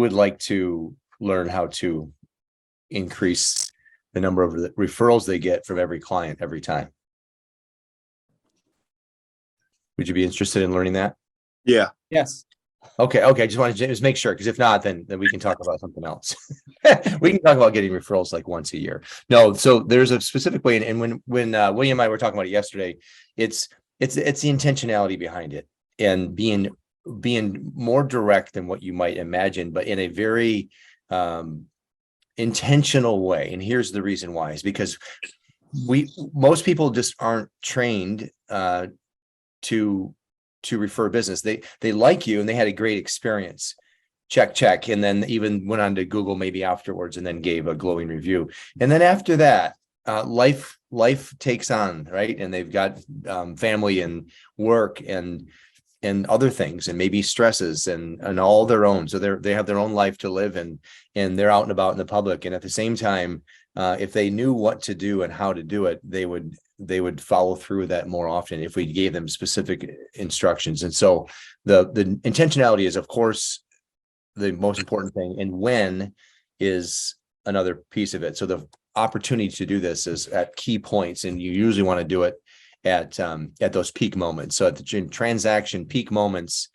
who would like to learn how to increase the number of referrals they get from every client every time? Would you be interested in learning that? Yeah. Yes. Okay. I just wanted to just make sure, because if not, then we can talk about something else. We can talk about getting referrals like once a year. No, so there's a specific way, and when William and I were talking about it yesterday, it's the intentionality behind it, and being more direct than what you might imagine, but in a very intentional way. And here's the reason why: is because most people just aren't trained to refer business. They like you and they had a great experience. Check. And then even went on to Google maybe afterwards and then gave a glowing review. And then after that, life takes on, right? And they've got family and work and other things, and maybe stresses and all their own. So they have their own life to live, and they're out and about in the public. And at the same time, if they knew what to do and how to do it, they would follow through with that more often if we gave them specific instructions. And so the intentionality is, of course, the most important thing, and when is another piece of it. So the opportunity to do this is at key points, and you usually want to do it at those peak moments. So at the transaction, peak moments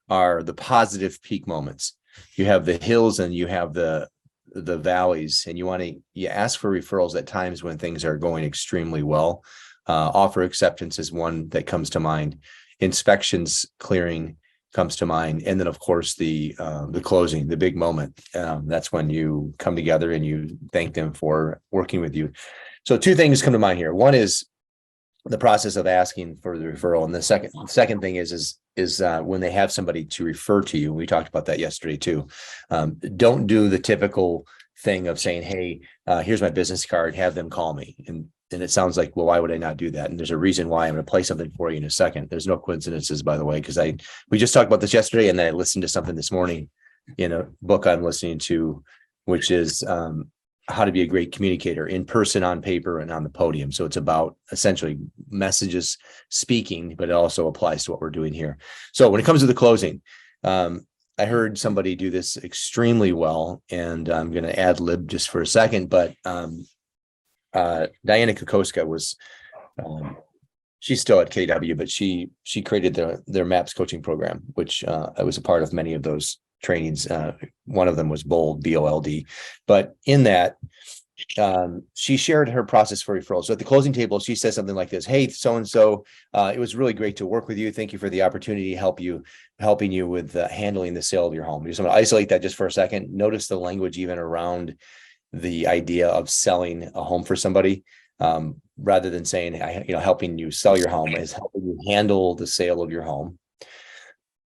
are the positive peak moments. You have the hills and you have the valleys, and you ask for referrals at times when things are going extremely well. Offer acceptance is one that comes to mind. Inspections clearing comes to mind, and then of course the closing, the big moment. That's when you come together and you thank them for working with you. So two things come to mind here. One is the process of asking for the referral, and the second thing is when they have somebody to refer to you. We talked about that yesterday too. Don't do the typical thing of saying, hey, here's my business card, have them call me. And it sounds like, well, why would I not do that? And there's a reason why. I'm going to play something for you in a second. There's no coincidences, by the way, because we just talked about this yesterday, and then I listened to something this morning in a book I'm listening to, which is how to be a great communicator in person, on paper, and on the podium. So it's about essentially messages speaking, but it also applies to what we're doing here. So when it comes to the closing, I heard somebody do this extremely well, and I'm going to ad lib just for a second, but Diana Kokoska was, she's still at KW, but she created their MAPS coaching program, which I was a part of many of those trainings. One of them was BOLD, BOLD, but in that, she shared her process for referrals. So at the closing table, she says something like this: hey, so-and-so, it was really great to work with you. Thank you for the opportunity, helping you with handling the sale of your home. Just want to isolate that just for a second. Notice the language even around the idea of selling a home for somebody, rather than saying, helping you sell your home, is helping you handle the sale of your home.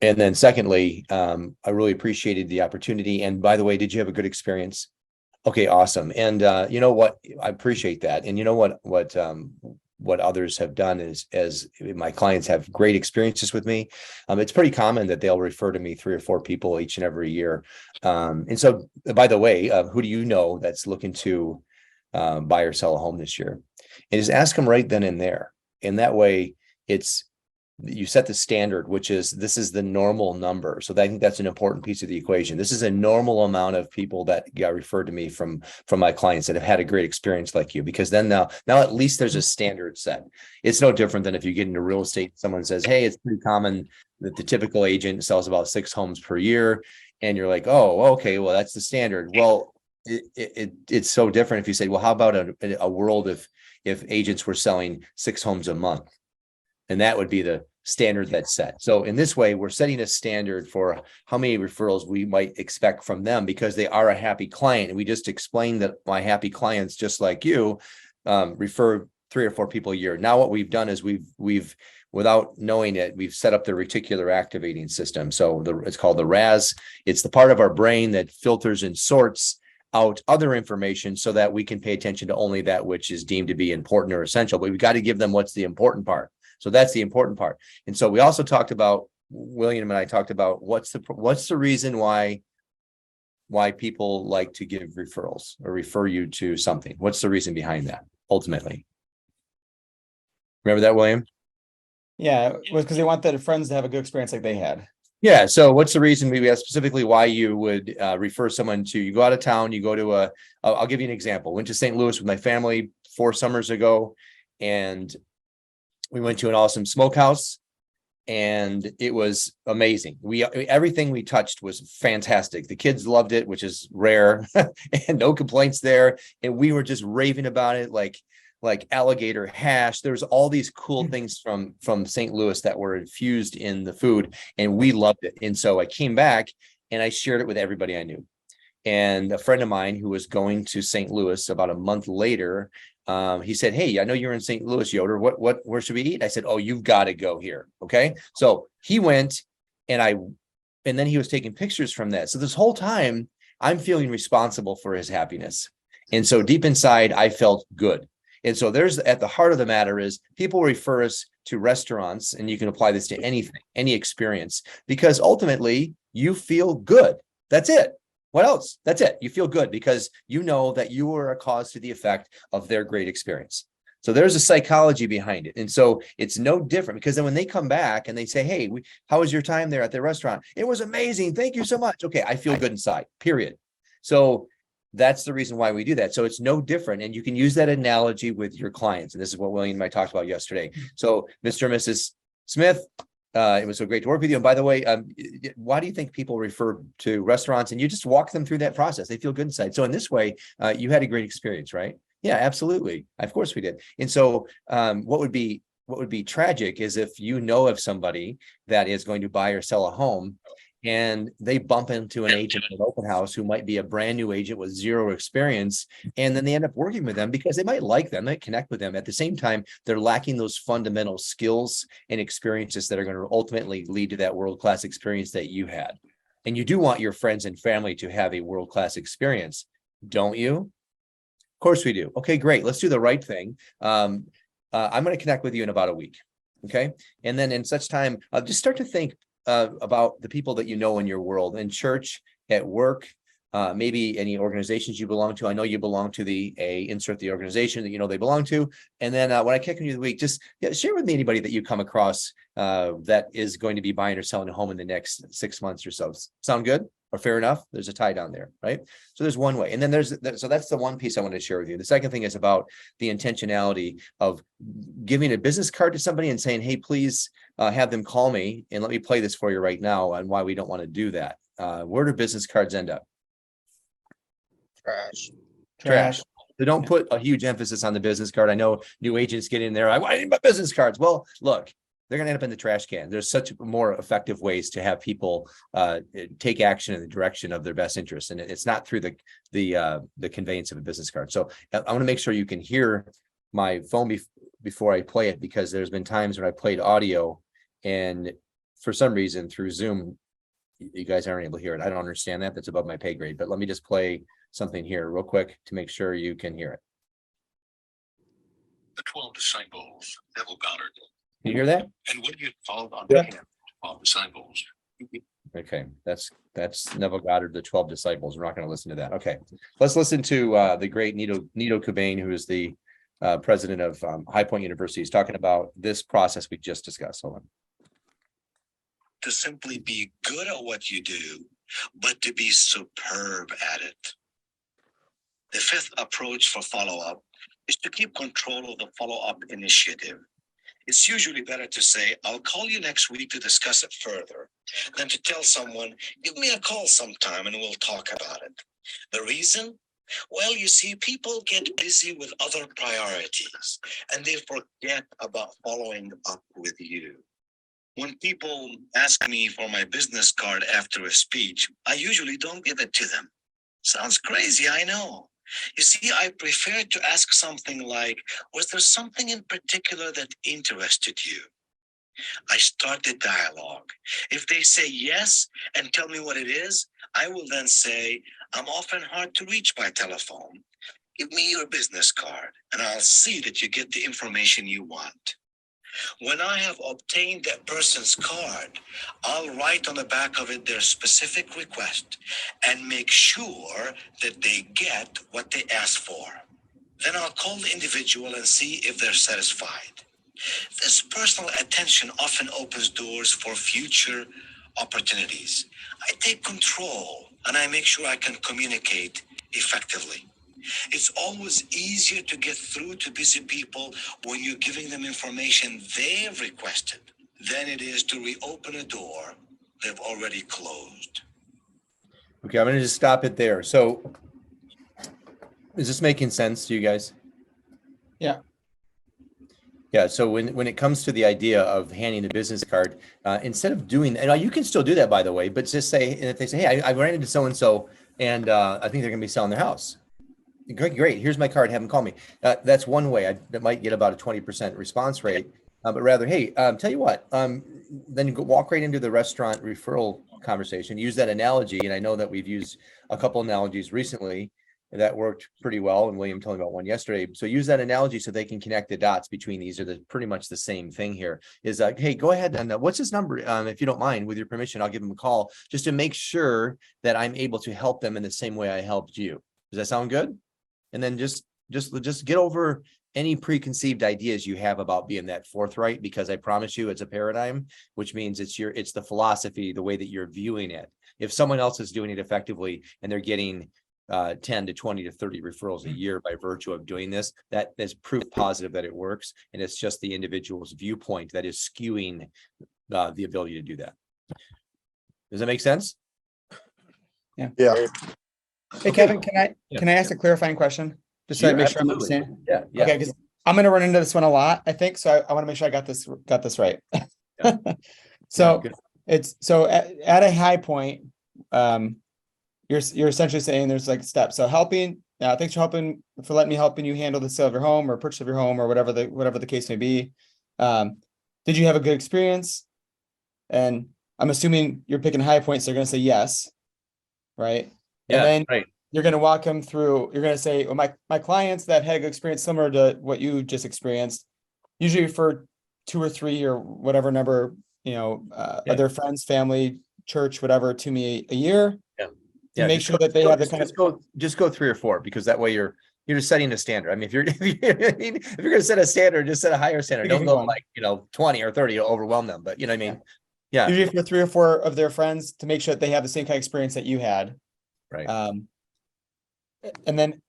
And then secondly, I really appreciated the opportunity. And by the way, did you have a good experience? Okay, awesome. And you know what? I appreciate that. And you know what others have done is, as my clients have great experiences with me, it's pretty common that they'll refer to me 3 or 4 people each and every year. And so, by the way, who do you know that's looking to buy or sell a home this year? And just ask them right then and there. And that way, you set the standard, which is, this is the normal number. So I think that's an important piece of the equation. This is a normal amount of people that got referred to me from my clients that have had a great experience like you, because then now at least there's a standard set. It's no different than if you get into real estate, someone says, hey, it's pretty common that the typical agent sells about 6 homes per year. And you're like, oh, okay, well, that's the standard. Well, it's so different if you say, well, how about a world if agents were selling 6 homes a month? And that would be the standard that's set. So in this way, we're setting a standard for how many referrals we might expect from them, because they are a happy client. And we just explained that my happy clients, just like you, refer 3 or 4 people a year. Now, what we've done is we've without knowing it, we've set up the reticular activating system. So it's called the RAS. It's the part of our brain that filters and sorts out other information so that we can pay attention to only that which is deemed to be important or essential. But we've got to give them what's the important part. So that's the important part. And so we also talked about, William and I talked about, what's the reason why people like to give referrals or refer you to something? What's the reason behind that ultimately? Remember that, William? Yeah, it was because they want their friends to have a good experience like they had. Yeah. So what's the reason, maybe ask specifically why you would refer someone to, you go out of town, you go to I'll give you an example. Went to St. Louis with my family 4 summers ago, and we went to an awesome smokehouse, and it was amazing. Everything we touched was fantastic. The kids loved it, which is rare, and no complaints there. And we were just raving about it, like alligator hash. There's all these cool things from St. Louis that were infused in the food, and we loved it. And so I came back and I shared it with everybody I knew. And a friend of mine who was going to St. Louis about a month later, he said, "Hey, I know you're in St. Louis, Yoder. Where should we eat?" I said, "Oh, you've got to go here." Okay. So he went, and then he was taking pictures from that. So this whole time I'm feeling responsible for his happiness. And so deep inside, I felt good. And so there's, at the heart of the matter is, people refer us to restaurants, and you can apply this to anything, any experience, because ultimately you feel good. That's it. What else? That's it. You feel good because you know that you are a cause to the effect of their great experience. So there's a psychology behind it. And so it's no different, because then when they come back and they say, "Hey, how was your time there at the restaurant?" "It was amazing. Thank you so much." Okay, I feel good inside, period. So that's the reason why we do that. So it's no different. And you can use that analogy with your clients. And this is what William and I talked about yesterday. So Mr. and Mrs. Smith, it was so great to work with you. And by the way, why do you think people refer to restaurants? And you just walk them through that process. They feel good inside. So in this way, you had a great experience, right? Yeah, absolutely. Of course we did. And so what would be tragic is if you know of somebody that is going to buy or sell a home, and they bump into an agent at an open house who might be a brand new agent with zero experience, and then they end up working with them because they might like them, they connect with them. At the same time, they're lacking those fundamental skills and experiences that are going to ultimately lead to that world-class experience that you had. And you do want your friends and family to have a world-class experience, don't you? Of course we do. Okay, great. Let's do the right thing. I'm going to connect with you in about a week. Okay. And then in such time, just start to think about the people that you know in your world, in church, at work, maybe any organizations you belong to. I know you belong to insert the organization that you know they belong to. And then when I kick in you the week, just share with me anybody that you come across that is going to be buying or selling a home in the next 6 months or so. Sound good? Or fair enough? There's a tie down there, right? So there's one way. And then so that's the one piece I want to share with you. The second thing is about the intentionality of giving a business card to somebody and saying, "Hey, please have them call me, and let me play this for you right now on why we don't want to do that." Where do business cards end up? Trash. So don't put a huge emphasis on the business card. I know new agents get in there, "I need my business cards." Well, look, they're going to end up in the trash can. There's such more effective ways to have people take action in the direction of their best interests, and it's not through the conveyance of a business card. So I want to make sure you can hear my phone before I play it, because there's been times when I played audio, and for some reason through Zoom, you guys aren't able to hear it. I don't understand that. That's above my pay grade. But let me just play something here real quick to make sure you can hear it. The 12 disciples, Neville Goddard. Can you hear that? And when you followed on the 12 disciples. Okay, that's Neville Goddard, the 12 disciples. We're not going to listen to that. Okay, let's listen to the great Nito Cobain, who is the president of High Point University. He's talking about this process we just discussed. Hold on. To simply be good at what you do, but to be superb at it. The fifth approach for follow-up is to keep control of the follow-up initiative. It's usually better to say, "I'll call you next week to discuss it further," than to tell someone, "Give me a call sometime and we'll talk about it." The reason? Well, you see, people get busy with other priorities and they forget about following up with you. When people ask me for my business card after a speech, I usually don't give it to them. Sounds crazy, I know. You see, I prefer to ask something like, "Was there something in particular that interested you?" I start the dialogue. If they say yes and tell me what it is, I will then say, "I'm often hard to reach by telephone. Give me your business card and I'll see that you get the information you want." When I have obtained that person's card, I'll write on the back of it their specific request and make sure that they get what they asked for. Then I'll call the individual and see if they're satisfied. This personal attention often opens doors for future opportunities. I take control and I make sure I can communicate effectively. It's always easier to get through to busy people when you're giving them information they've requested than it is to reopen a door they've already closed. Okay, I'm going to just stop it there. So is this making sense to you guys? Yeah. Yeah. So when it comes to the idea of handing the business card, instead of doing, and you can still do that, by the way, but just say, and if they say, hey, I ran into so-and-so and I think they're going to be selling their house. Great. Here's my card. Have them call me. That's one way that might get about a 20% response rate. But rather, hey, tell you what, then you go walk right into the restaurant referral conversation. Use that analogy. And I know that we've used a couple analogies recently that worked pretty well. And William told me about one yesterday. So use that analogy so they can connect the dots between these are pretty much the same thing here is like, hey, go ahead and what's his number? If you don't mind, with your permission, I'll give him a call just to make sure that I'm able to help them in the same way I helped you. Does that sound good? And then just get over any preconceived ideas you have about being that forthright, because I promise you it's a paradigm, which means it's the philosophy, the way that you're viewing it. If someone else is doing it effectively and they're getting 10 to 20 to 30 referrals a year by virtue of doing this, that is proof positive that it works. And it's just the individual's viewpoint that is skewing the ability to do that. Does that make sense? Yeah. Yeah. Hey, Kevin, can I ask a clarifying question? Just so I make sure I'm Absolutely. understanding. Yeah. Okay, because I'm going to run into this one a lot, I think. So I want to make sure I got this right. Yeah. So Good. it's so at a high point, you're essentially saying there's like steps. So helping, thanks for letting me helping you handle the sale of your home or purchase of your home or whatever the case may be. Did you have a good experience? And I'm assuming you're picking high points. They're going to say yes, right? Yeah, and then right. you're going to walk them through. You're going to say, well, my clients that had a good experience similar to what you just experienced, usually refer 2 or 3 or whatever number, of their friends, family, church, whatever, to me a year. Yeah, make sure that they have the kind of just go 3 or 4, because that way you're just setting a standard. I mean, if you're going to set a standard, just set a higher standard. Don't go like 20 or 30 to overwhelm them. But you know what I mean? Yeah. Usually for 3 or 4 of their friends to make sure that they have the same kind of experience that you had. Right. And then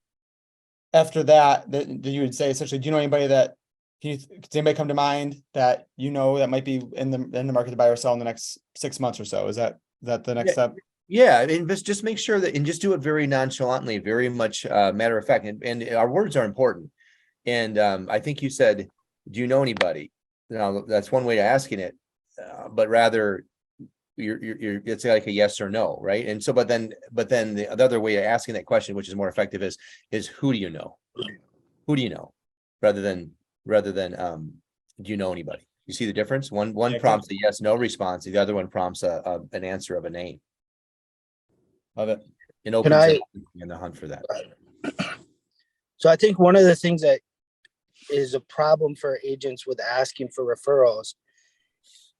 after that you would say essentially, do you know anybody that does anybody come to mind that that might be in the market to buy or sell in the next 6 months or so? Is that the next step? Yeah, and just make sure that, and just do it very nonchalantly, very much matter of fact, and our words are important. And I think you said, do you know anybody? Now that's one way of asking it, but rather you're it's like a yes or no, right? And so, but then the other way of asking that question, which is more effective, is who do you know? Who do you know? Rather than do you know anybody? You see the difference? One prompts a yes no response, the other one prompts an answer of a name. Love it. And opens in the hunt for that. So I think one of the things that is a problem for agents with asking for referrals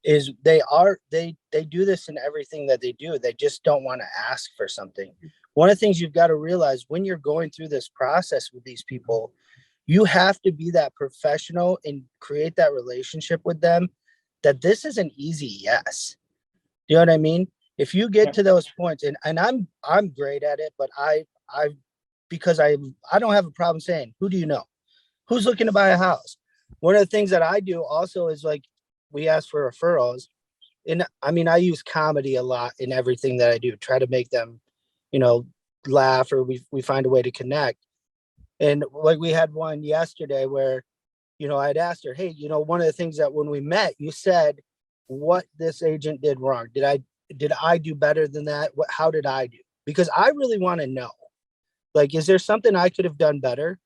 is they do this in everything that they do. They just don't want to ask for something. One of the things you've got to realize when you're going through this process with these people, you have to be that professional and create that relationship with them, that this is an easy yes. Do you know what I mean? If you get to those points, and I'm great at it, but because I don't have a problem saying, who do you know? Who's looking to buy a house? One of the things that I do also is like, we ask for referrals. And I mean, I use comedy a lot in everything that I do, try to make them, laugh, or we find a way to connect. And like we had one yesterday where, I'd asked her, hey, one of the things that when we met, you said what this agent did wrong. Did I do better than that? How did I do? Because I really want to know, like, is there something I could have done better?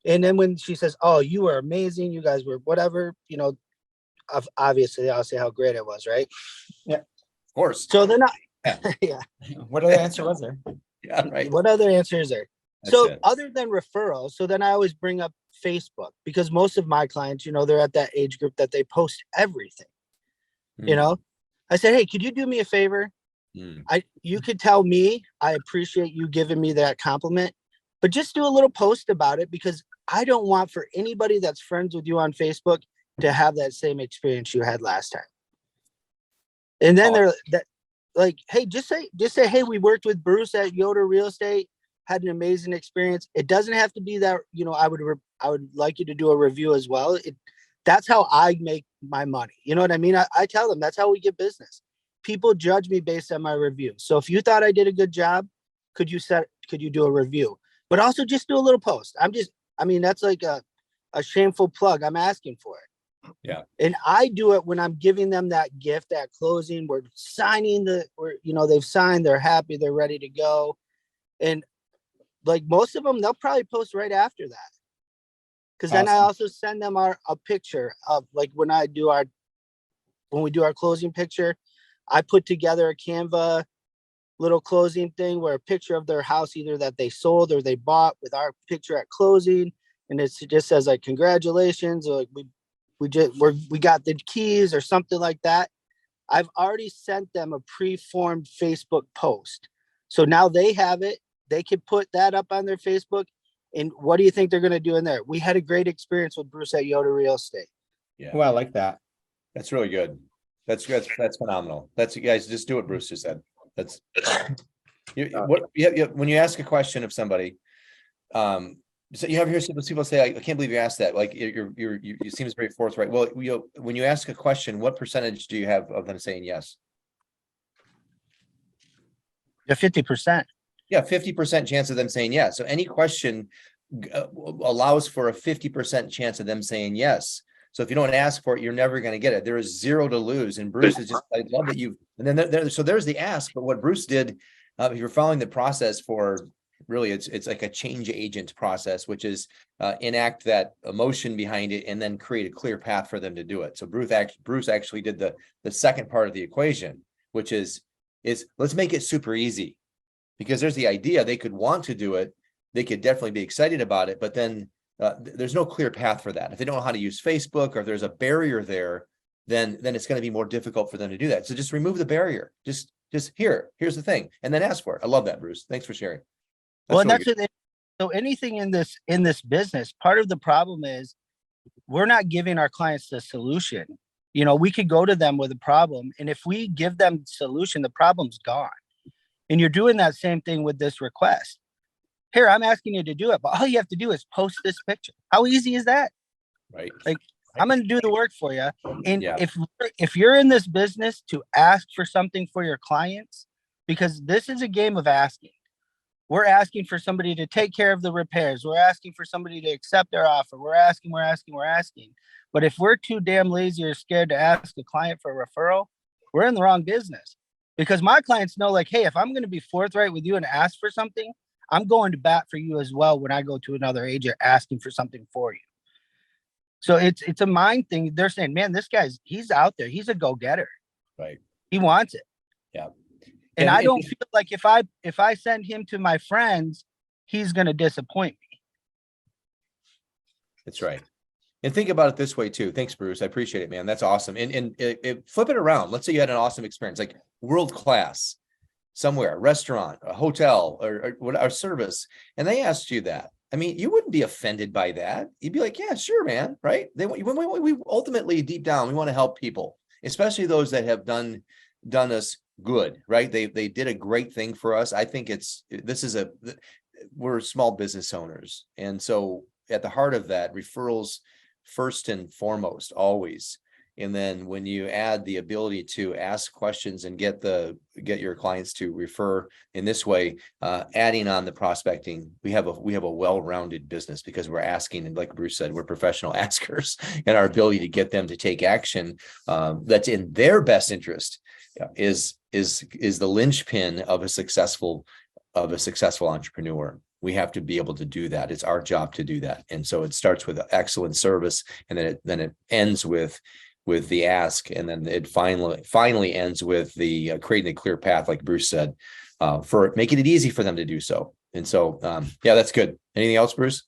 And then when she says, oh, you were amazing, you guys were whatever, obviously I'll say how great it was, right? Yeah, of course. So then yeah. What other answer was there? Yeah, right. What other answer is there? That's so it. Other than referrals, so then I always bring up Facebook, because most of my clients, they're at that age group that they post everything. I said, hey, could you do me a favor? You could tell me, I appreciate you giving me that compliment, but just do a little post about it, because I don't want for anybody that's friends with you on Facebook to have that same experience you had last time. And then Oh. they're that like, hey, just say, hey, we worked with Bruce at Yoder Real Estate, had an amazing experience. It doesn't have to be that, I would like you to do a review as well. That's how I make my money. You know what I mean? I tell them that's how we get business. People judge me based on my review. So if you thought I did a good job, could you do a review? But also just do a little post. That's like a shameful plug. I'm asking for it. Yeah. And I do it when I'm giving them that gift at closing. We're signing they've signed, they're happy, they're ready to go. And like most of them, they'll probably post right after that. Because then I Awesome. also send them a picture of like when we do our closing picture, I put together a Canva little closing thing where a picture of their house, either that they sold or they bought, with our picture at closing. And it just says like, congratulations, or like we got the keys or something like that. I've already sent them a pre-formed Facebook post. So now they have it. They can put that up on their Facebook. And what do you think they're going to do in there? We had a great experience with Bruce at Yoder Real Estate. Yeah. Well, I like that. That's really good. That's good. That's phenomenal. That's, you guys just do what Bruce just said. That's when you ask a question of somebody, so you ever hear people say, I can't believe you asked that. Like you seems very forthright. Well, when you ask a question, what percentage do you have of them saying yes? The 50%. Yeah, 50% chance of them saying yes. So any question allows for a 50% chance of them saying yes. So if you don't ask for it, you're never going to get it. There is zero to lose. And Bruce is just, I love that you, and then so there's the ask, but what Bruce did, if you're following the process for really, it's like a change agent process, which is enact that emotion behind it and then create a clear path for them to do it. So Bruce actually did the second part of the equation, which is let's make it super easy, because there's the idea they could want to do it. They could definitely be excited about it, but then there's no clear path for that. If they don't know how to use Facebook, or if there's a barrier there, then it's going to be more difficult for them to do that. So just remove the barrier. Just here's the thing, and then ask for it. I love that, Bruce. Thanks for sharing. So anything in this business, part of the problem is we're not giving our clients the solution. We could go to them with a problem, and if we give them the solution, the problem's gone. And you're doing that same thing with this request. Here, I'm asking you to do it, but all you have to do is post this picture. How easy is that? Right. Like, I'm going to do the work for you. And Yeah. if you're in this business to ask for something for your clients, because this is a game of asking. We're asking for somebody to take care of the repairs. We're asking for somebody to accept their offer. We're asking. But if we're too damn lazy or scared to ask a client for a referral, we're in the wrong business. Because my clients know, like, hey, if I'm going to be forthright with you and ask for something, I'm going to bat for you as well when I go to another agent asking for something for you. So it's a mind thing. They're saying, man, he's out there. He's a go-getter. Right. He wants it. Yeah. And I don't feel like if I send him to my friends, he's going to disappoint me. That's right. And think about it this way too. Thanks, Bruce. I appreciate it, man. That's awesome. And flip it around. Let's say you had an awesome experience, like world class, somewhere, a restaurant, a hotel, or service, and they asked you that. I mean, you wouldn't be offended by that. You'd be like, yeah, sure, man. Right. We ultimately deep down, we want to help people, especially those that have done us good, right? They did a great thing for us. I think we're small business owners. And so at the heart of that, referrals first and foremost, always. And then when you add the ability to ask questions and get your clients to refer in this way, adding on the prospecting, we have a well-rounded business, because we're asking, and like Bruce said, we're professional askers, and our ability to get them to take action that's in their best interest is the linchpin of a successful entrepreneur. We have to be able to do that. It's our job to do that. And so it starts with excellent service, and then it ends with the ask, and then it finally ends with the creating a clear path, like Bruce said, for making it easy for them to do so. And so, yeah, that's good. Anything else, Bruce?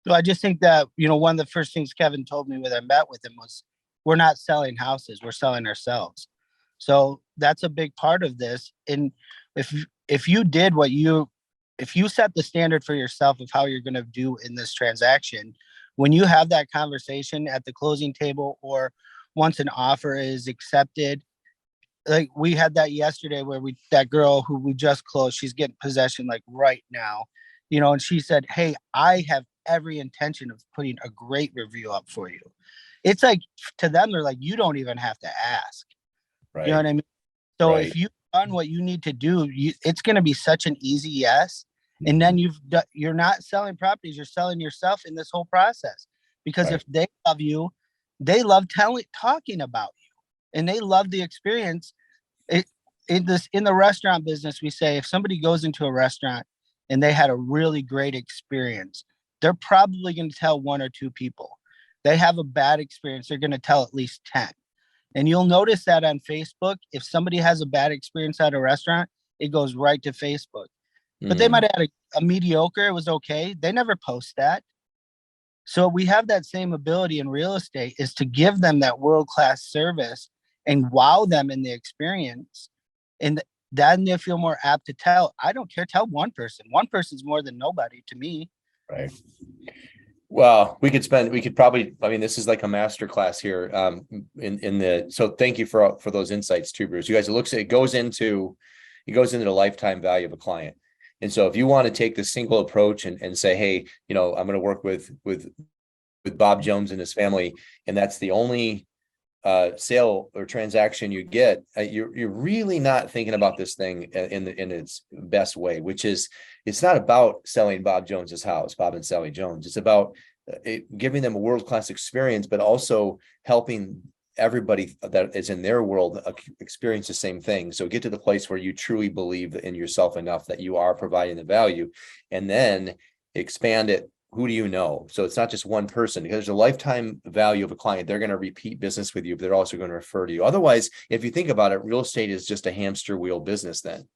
So I just think that, one of the first things Kevin told me when I met with him was, we're not selling houses, we're selling ourselves. So that's a big part of this. And if you set the standard for yourself of how you're going to do in this transaction, when you have that conversation at the closing table, or once an offer is accepted, like we had that yesterday where that girl who we just closed, she's getting possession like right now, and she said, "Hey, I have every intention of putting a great review up for you." It's like to them, they're like, you don't even have to ask. You know Right. what I mean? So Right. if you've done what you need to do, it's going to be such an easy yes. And then you're not selling properties, you're selling yourself in this whole process. Because Right. if they love you, they love talking about you, and they love the experience. It, in the restaurant business, we say if somebody goes into a restaurant and they had a really great experience, they're probably going to tell one or two people. They have a bad experience, they're going to tell at least 10. And you'll notice that on Facebook, if somebody has a bad experience at a restaurant, it goes right to Facebook. But they might have had a mediocre, it was okay. They never post that. So we have that same ability in real estate, is to give them that world-class service and wow them in the experience. And then they feel more apt to tell. I don't care, tell one person. One person's more than nobody to me. Right. Well, we could probably, I mean, this is like a master class here. So thank you for those insights too, Bruce. You guys, it goes into the lifetime value of a client. And so if you want to take the single approach and say, hey, I'm going to work with Bob Jones and his family, and that's the only sale or transaction you get, you're really not thinking about this thing in its best way, which is, it's not about selling Bob Jones's house, Bob and Sally Jones. It's about giving them a world-class experience, but also helping everybody that is in their world experience the same thing. So get to the place where you truly believe in yourself enough that you are providing the value, and then expand it. Who do you know? So it's not just one person, because there's a lifetime value of a client. They're going to repeat business with you, but they're also going to refer to you. Otherwise, if you think about it, real estate is just a hamster wheel business. Then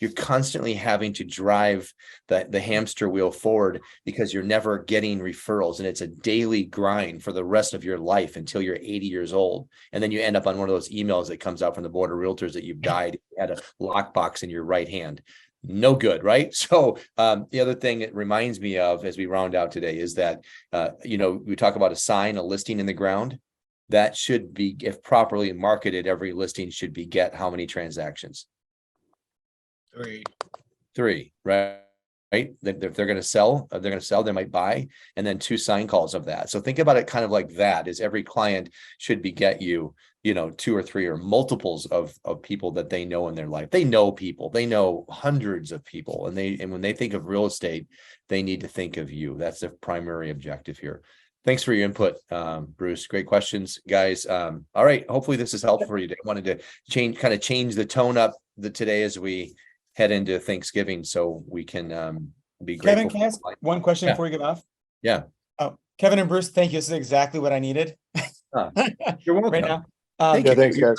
you're constantly having to drive the hamster wheel forward because you're never getting referrals. And it's a daily grind for the rest of your life until you're 80 years old. And then you end up on one of those emails that comes out from the board of realtors that you've died, you had a lockbox in your right hand. No good, right? So the other thing it reminds me of as we round out today is that, we talk about a listing in the ground. That should be, if properly marketed, every listing should beget how many transactions? Three, right? Right. If they're going to sell, they might buy, and then 2 sign calls of that. So think about it kind of like that, is every client should beget you, 2 or 3 or multiples of people that they know in their life. They know people, they know hundreds of people. And when they think of real estate, they need to think of you. That's the primary objective here. Thanks for your input, Bruce. Great questions, guys. All right. Hopefully this is helpful for you. I wanted to change the tone up today as we head into Thanksgiving, so we can be grateful. Kevin, can I ask one question before we get off? Yeah. Oh, Kevin and Bruce, thank you. This is exactly what I needed. You're welcome. Right now. Thank you. Thanks, guys.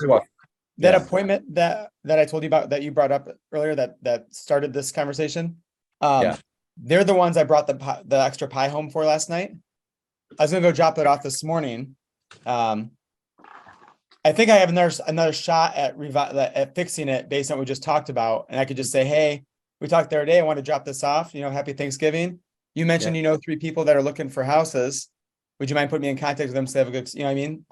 That appointment that I told you about, that you brought up earlier, that started this conversation. They're the ones I brought the extra pie home for last night. I was gonna go drop it off this morning. I think I have another shot at fixing it based on what we just talked about. And I could just say, hey, we talked the other day, I want to drop this off, happy Thanksgiving. You mentioned, 3 people that are looking for houses. Would you mind putting me in contact with them so they have a good, you know what I mean?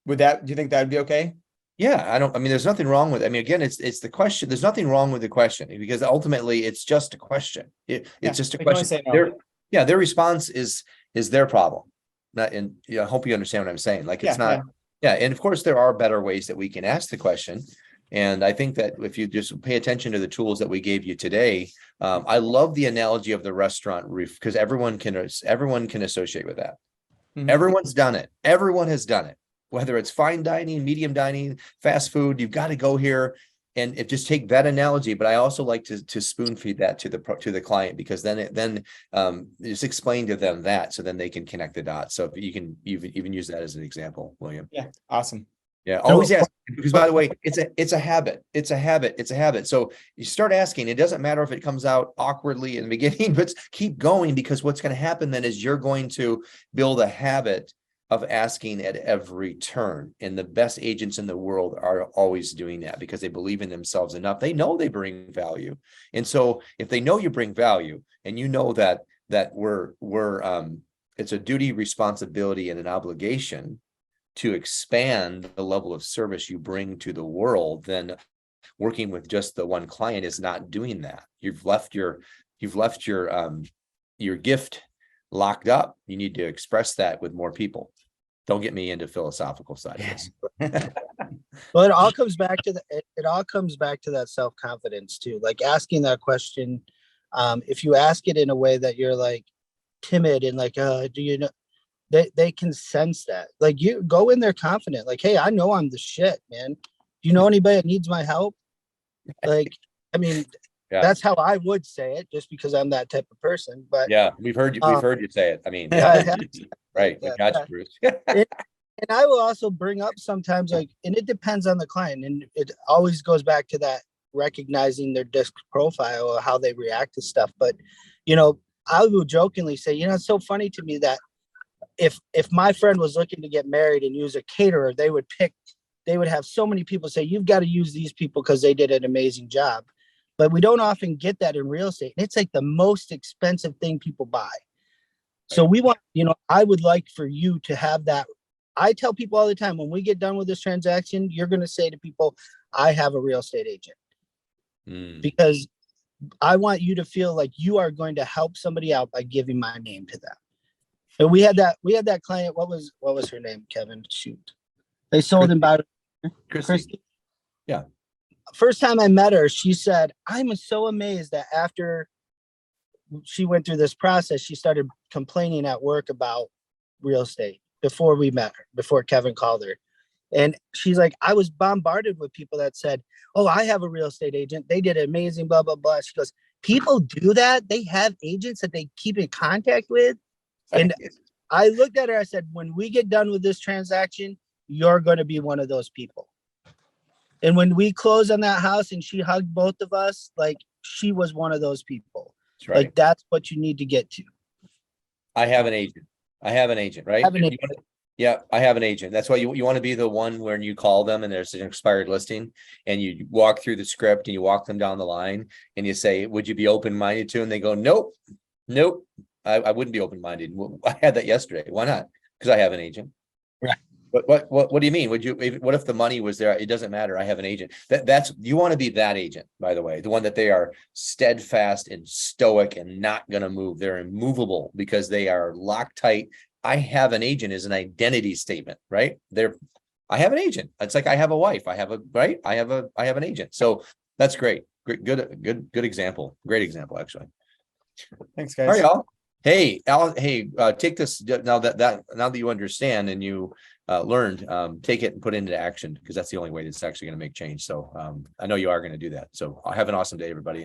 Would that, do you think that would be okay? Yeah, there's nothing wrong with it. Again, it's the question. There's nothing wrong with the question, because ultimately it's just a question. It's just a question. Say no. Their response is their problem. And I hope you understand what I'm saying. Like, it's not. Yeah. And of course there are better ways that we can ask the question. And I think that if you just pay attention to the tools that we gave you today, I love the analogy of the restaurant roof, because everyone can associate with that. Mm-hmm. Everyone's done it. Everyone has done it. Whether it's fine dining, medium dining, fast food, you've got to go here and just take that analogy. But I also like to spoon feed that to the client, because then just explain to them that, so then they can connect the dots. So you can even use that as an example, William. Yeah. Awesome. Yeah. Always ask, because by the way, it's a habit. It's a habit. So you start asking. It doesn't matter if it comes out awkwardly in the beginning, but keep going, because what's going to happen then is you're going to build a habit of asking at every turn. And the best agents in the world are always doing that, because they believe in themselves enough. They know they bring value. And so if they know you bring value, and that we're it's a duty, responsibility, and an obligation to expand the level of service you bring to the world, then working with just the one client is not doing that. You've left your gift locked up. You need to express that with more people. Don't get me into philosophical side of this. Well, it all comes back to it all comes back to that self-confidence too. Like asking that question. If you ask it in a way that you're like timid and like, do you know, they can sense that. Like you go in there confident, like, hey, I know I'm the shit, man. Do you know anybody that needs my help? Like, I mean, Yeah. that's how I would say it, just because I'm that type of person. But Yeah, we've heard you say it. I mean, yeah, I have right. We that, got you, yeah. Bruce. And I will also bring up sometimes, like, and it depends on the client, and it always goes back to that recognizing their disc profile or how they react to stuff. But, you know, I will jokingly say, you know, it's so funny to me that if my friend was looking to get married and use a caterer, they would have so many people say, you've got to use these people because they did an amazing job. But we don't often get that in real estate. And it's like the most expensive thing people buy. So we want, you know, I would like for you to have that. I tell people all the time, when we get done with this transaction, you're going to say to people, I have a real estate agent. Because I want you to feel like you are going to help somebody out by giving my name to them. And we had that client. What was her name, Kevin? Shoot. They sold him by Christy. Yeah. First time I met her, she said, I'm so amazed that after she went through this process, she started complaining at work about real estate before we met her, before Kevin called her. And she's like, I was bombarded with people that said, oh, I have a real estate agent. They did amazing, blah, blah, blah. She goes, people do that. They have agents that they keep in contact with. And I looked at her, I said, when we get done with this transaction, you're going to be one of those people. And when we closed on that house and she hugged both of us, like she was one of those people. That's right. Like that's what you need to get to. I have an agent, right? Yeah, I have an agent. That's why you want to be the one when you call them and there's an expired listing and you walk through the script and you walk them down the line and you say, would you be open-minded to? And they go, nope, I wouldn't be open-minded. I had that yesterday. Why not? Because I have an agent. Right. But what do you mean? What if the money was there? It doesn't matter. I have an agent. That's you want to be that agent, by the way, the one that they are steadfast and stoic and not going to move. They're immovable because they are Loctite. I have an agent is an identity statement, right? I have an agent. It's like I have a wife. I have an agent. So that's great. Good example. Great example, actually. Thanks, guys. All right, y'all. Hey, Al. Hey, take this now that you understand and you learned. Take it and put it into action because that's the only way that's actually going to make change. So I know you are going to do that. So have an awesome day, everybody.